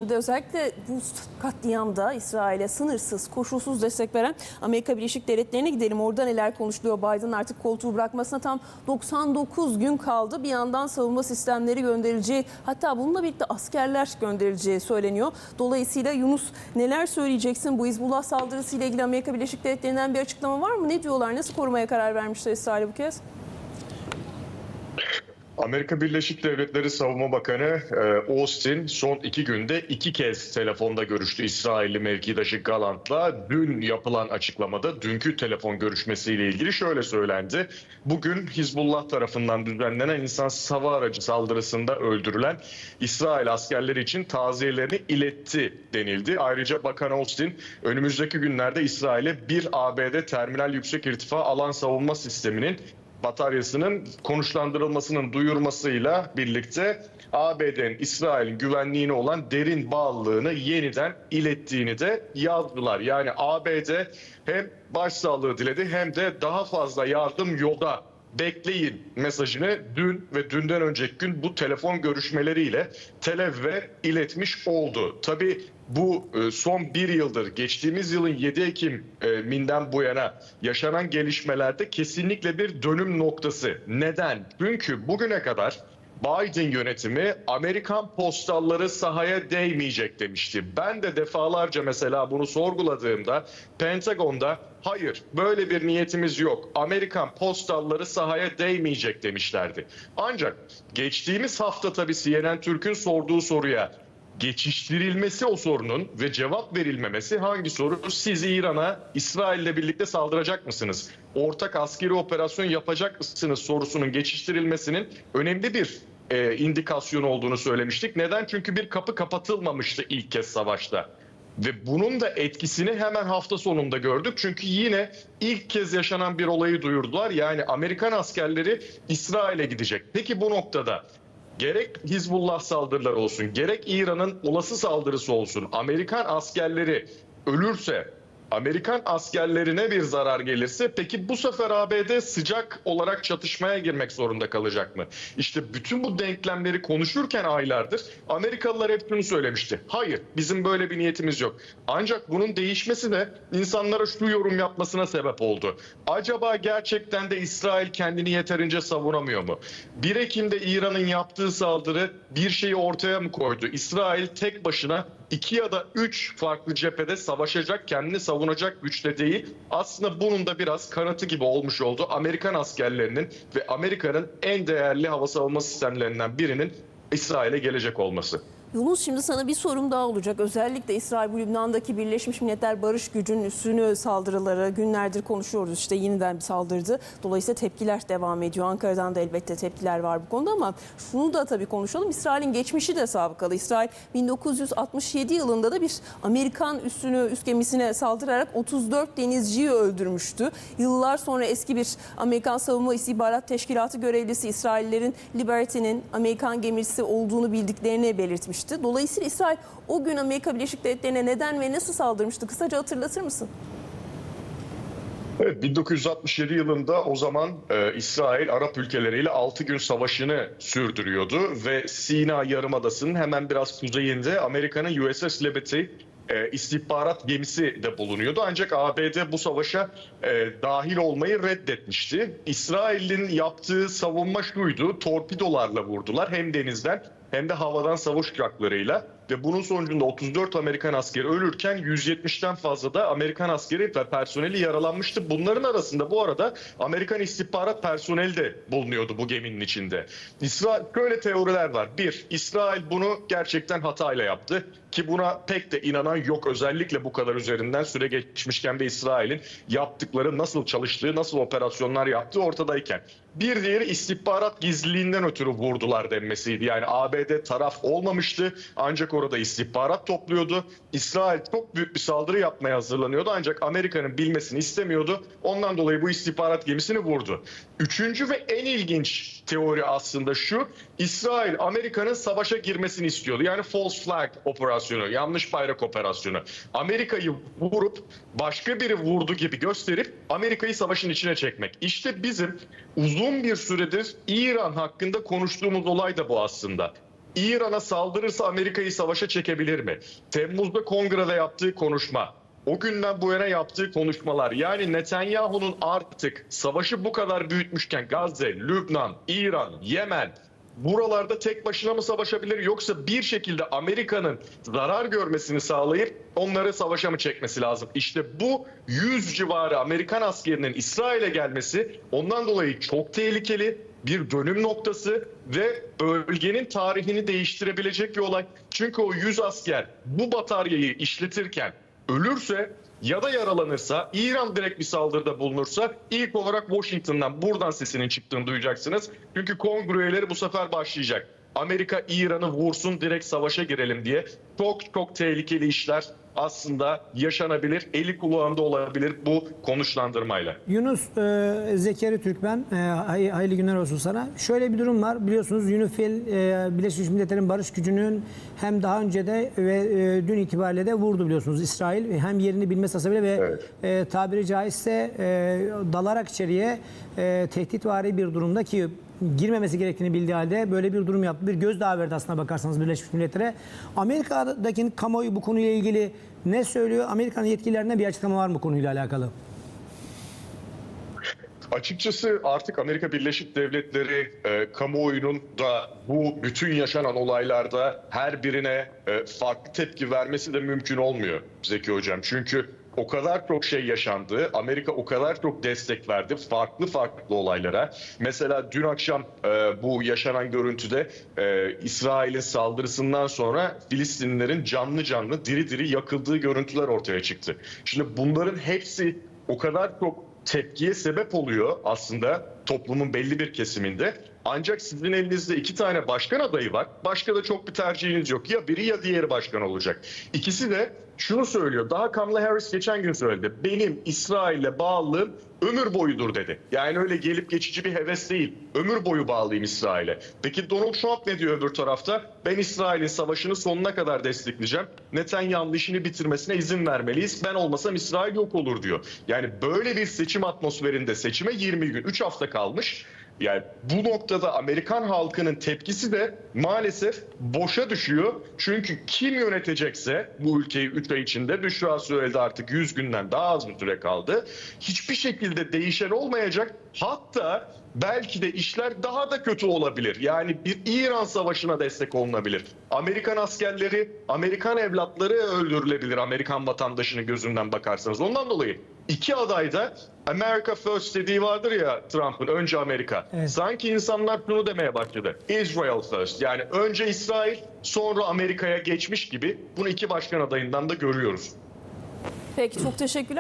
Özellikle bu katliamda İsrail'e sınırsız, koşulsuz destek veren Amerika Birleşik Devletleri'ne gidelim. Orada neler konuşuluyor? Biden artık koltuğu bırakmasına tam 99 gün kaldı. Bir yandan savunma sistemleri gönderileceği, hatta bununla birlikte askerler gönderileceği söyleniyor. Dolayısıyla Yunus, neler söyleyeceksin? Bu Hizbullah saldırısıyla ilgili Amerika Birleşik Devletleri'nden bir açıklama var mı? Ne diyorlar? Nasıl korumaya karar vermişler İsrail'i bu kez? Amerika Birleşik Devletleri Savunma Bakanı Austin son 2 günde 2 kez telefonda görüştü İsrailli mevkidaşı Gallant'la. Dün yapılan açıklamada dünkü telefon görüşmesiyle ilgili şöyle söylendi. Bugün Hizbullah tarafından düzenlenen insansız hava aracı saldırısında öldürülen İsrail askerleri için taziyelerini iletti denildi. Ayrıca Bakan Austin önümüzdeki günlerde İsrail'e bir ABD terminal yüksek irtifa alan savunma sisteminin bataryasının konuşlandırılmasının duyurmasıyla birlikte ABD'nin İsrail'in güvenliğine olan derin bağlılığını yeniden ilettiğini de yazdılar. Yani ABD hem başsağlığı diledi hem de daha fazla yardım yolda, bekleyin mesajını dün ve dünden önceki gün bu telefon görüşmeleriyle Tel Aviv'e iletmiş oldu. Tabii bu son bir yıldır, geçtiğimiz yılın 7 Ekim'inden bu yana yaşanan gelişmelerde kesinlikle bir dönüm noktası. Neden? Çünkü bugüne kadar Biden yönetimi Amerikan postalları sahaya değmeyecek demişti. Ben de defalarca mesela bunu sorguladığımda Pentagon'da hayır böyle bir niyetimiz yok, Amerikan postalları sahaya değmeyecek demişlerdi. Ancak geçtiğimiz hafta tabii CNN Türk'ün sorduğu soruya geçiştirilmesi o sorunun ve cevap verilmemesi hangi soru? Siz İran'a İsrail'le birlikte saldıracak mısınız? Ortak askeri operasyon yapacak mısınız sorusunun geçiştirilmesinin önemli bir indikasyon olduğunu söylemiştik. Neden? Çünkü bir kapı kapatılmamıştı ilk kez savaşta. Ve bunun da etkisini hemen hafta sonunda gördük. Çünkü yine ilk kez yaşanan bir olayı duyurdular. Yani Amerikan askerleri İsrail'e gidecek. Peki bu noktada gerek Hizbullah saldırıları olsun, gerek İran'ın olası saldırısı olsun, Amerikan askerleri ölürse, Amerikan askerlerine bir zarar gelirse peki bu sefer ABD sıcak olarak çatışmaya girmek zorunda kalacak mı? İşte bütün bu denklemleri konuşurken aylardır Amerikalılar hep şunu söylemişti. Hayır, bizim böyle bir niyetimiz yok. Ancak bunun değişmesi de insanlara şu yorum yapmasına sebep oldu. Acaba gerçekten de İsrail kendini yeterince savunamıyor mu? 1 Ekim'de İran'ın yaptığı saldırı bir şeyi ortaya mı koydu? İsrail tek başına 2 ya da 3 farklı cephede savaşacak, kendini savunacak güçte değil. Aslında bunun da biraz kanıtı gibi olmuş oldu. Amerikan askerlerinin ve Amerika'nın en değerli hava savunma sistemlerinden birinin İsrail'e gelecek olması. Yunus, şimdi sana bir sorum daha olacak. Özellikle İsrail bu Lübnan'daki Birleşmiş Milletler Barış Gücü'nün üstünü saldırıları günlerdir konuşuyoruz. İşte yeniden bir saldırdı. Dolayısıyla tepkiler devam ediyor. Ankara'dan da elbette tepkiler var bu konuda ama şunu da tabii konuşalım. İsrail'in geçmişi de sabıkalı. İsrail 1967 yılında da bir Amerikan üst gemisine saldırarak 34 denizciyi öldürmüştü. Yıllar sonra eski bir Amerikan Savunma İstihbarat Teşkilatı görevlisi İsraillerin Liberty'nin Amerikan gemisi olduğunu bildiklerini belirtmişti. Dolayısıyla İsrail o gün Amerika Birleşik Devletleri'ne neden ve nasıl saldırmıştı? Kısaca hatırlatır mısın? Evet, 1967 yılında o zaman İsrail Arap ülkeleriyle 6 gün savaşını sürdürüyordu ve Sina Yarımadası'nın hemen biraz kuzeyinde Amerika'nın USS Liberty istihbarat gemisi de bulunuyordu. Ancak ABD bu savaşa dahil olmayı reddetmişti. İsrail'in yaptığı savunma şuydu: torpidolarla vurdular, hem denizden hem de havadan savaş uçaklarıyla ve bunun sonucunda 34 Amerikan askeri ölürken 170'ten fazla da Amerikan askeri ve personeli yaralanmıştı. Bunların arasında bu arada Amerikan istihbarat personeli de bulunuyordu bu geminin içinde. İsrail, böyle teoriler var. Bir, İsrail bunu gerçekten hatayla yaptı ki buna pek de inanan yok. Özellikle bu kadar üzerinden süre geçmişken ve İsrail'in yaptıkları, nasıl çalıştığı, nasıl operasyonlar yaptığı ortadayken. Bir diğeri istihbarat gizliliğinden ötürü vurdular denmesiydi. Yani ABD taraf olmamıştı ancak orada istihbarat topluyordu. İsrail çok büyük bir saldırı yapmaya hazırlanıyordu ancak Amerika'nın bilmesini istemiyordu. Ondan dolayı bu istihbarat gemisini vurdu. Üçüncü ve en ilginç teori aslında şu: İsrail Amerika'nın savaşa girmesini istiyordu. Yani false flag operasyonu, yanlış bayrak operasyonu. Amerika'yı vurup başka biri vurdu gibi gösterip Amerika'yı savaşın içine çekmek. İşte bizim uzun bir süredir İran hakkında konuştuğumuz olay da bu aslında. İran'a saldırırsa Amerika'yı savaşa çekebilir mi? Temmuz'da kongrede yaptığı konuşma, o günden bu yana yaptığı konuşmalar, yani Netanyahu'nun artık savaşı bu kadar büyütmüşken Gazze, Lübnan, İran, Yemen, buralarda tek başına mı savaşabilir, yoksa bir şekilde Amerika'nın zarar görmesini sağlayıp onları savaşa mı çekmesi lazım? İşte bu 100 civarı Amerikan askerinin İsrail'e gelmesi ondan dolayı çok tehlikeli bir dönüm noktası ve bölgenin tarihini değiştirebilecek bir olay. Çünkü o 100 asker bu bataryayı işletirken ölürse ya da yaralanırsa, İran direkt bir saldırıda bulunursa ilk olarak Washington'dan, buradan sesinin çıktığını duyacaksınız. Çünkü kongre üyeleri bu sefer başlayacak. Amerika İran'ı vursun, direkt savaşa girelim diye. Çok çok tehlikeli işler aslında yaşanabilir. Eli kulağında olabilir bu konuşlandırmayla. Yunus, Zekeri Türkmen, hayırlı günler olsun sana. Şöyle bir durum var. Biliyorsunuz UNIFIL, Birleşmiş Milletler'in barış gücünün hem daha önce de ve dün itibariyle de vurdu biliyorsunuz İsrail. Hem yerini bilmesi hasebiyle ve tabiri caizse dalarak içeriye tehditvari bir durumda ki girmemesi gerektiğini bildiği halde böyle bir durum yaptı. Bir gözdağı verdi aslına bakarsanız Birleşmiş Milletler'e. Amerika'daki kamuoyu bu konuyla ilgili ne söylüyor? Amerikan yetkililerine bir açıklama var mı konuyla alakalı? Açıkçası artık Amerika Birleşik Devletleri kamuoyunun da bu bütün yaşanan olaylarda her birine farklı tepki vermesi de mümkün olmuyor Zeki Hocam. Çünkü o kadar çok şey yaşandı, Amerika o kadar çok destek verdi farklı olaylara. Mesela dün akşam bu yaşanan görüntüde İsrail'in saldırısından sonra Filistinlilerin canlı diri diri yakıldığı görüntüler ortaya çıktı. Şimdi bunların hepsi o kadar çok tepkiye sebep oluyor aslında toplumun belli bir kesiminde. Ancak sizin elinizde 2 tane başkan adayı var. Başka da çok bir tercihiniz yok. Ya biri ya diğeri başkan olacak. İkisi de şunu söylüyor. Daha Kamala Harris geçen gün söyledi. Benim İsrail'le bağlılığım ömür boyudur dedi. Yani öyle gelip geçici bir heves değil. Ömür boyu bağlıyım İsrail'e. Peki Donald Trump ne diyor öbür tarafta? Ben İsrail'in savaşını sonuna kadar destekleyeceğim. Netanyahu'nun işini bitirmesine izin vermeliyiz. Ben olmasam İsrail yok olur diyor. Yani böyle bir seçim atmosferinde seçime 20 gün, 3 hafta kalmış. Yani bu noktada Amerikan halkının tepkisi de maalesef boşa düşüyor. Çünkü kim yönetecekse bu ülkeyi 3 ay içinde, Büşra söyledi, artık 100 günden daha az bir süre kaldı. Hiçbir şekilde değişen olmayacak. Hatta belki de işler daha da kötü olabilir. Yani bir İran savaşına destek olunabilir. Amerikan askerleri, Amerikan evlatları öldürülebilir, Amerikan vatandaşının gözünden bakarsanız. Ondan dolayı iki aday da America First dediği vardır ya Trump'ın, önce Amerika. Evet. Sanki insanlar şunu demeye başladı. Israel First, yani önce İsrail sonra Amerika'ya geçmiş gibi bunu iki başkan adayından da görüyoruz. Peki, çok teşekkürler.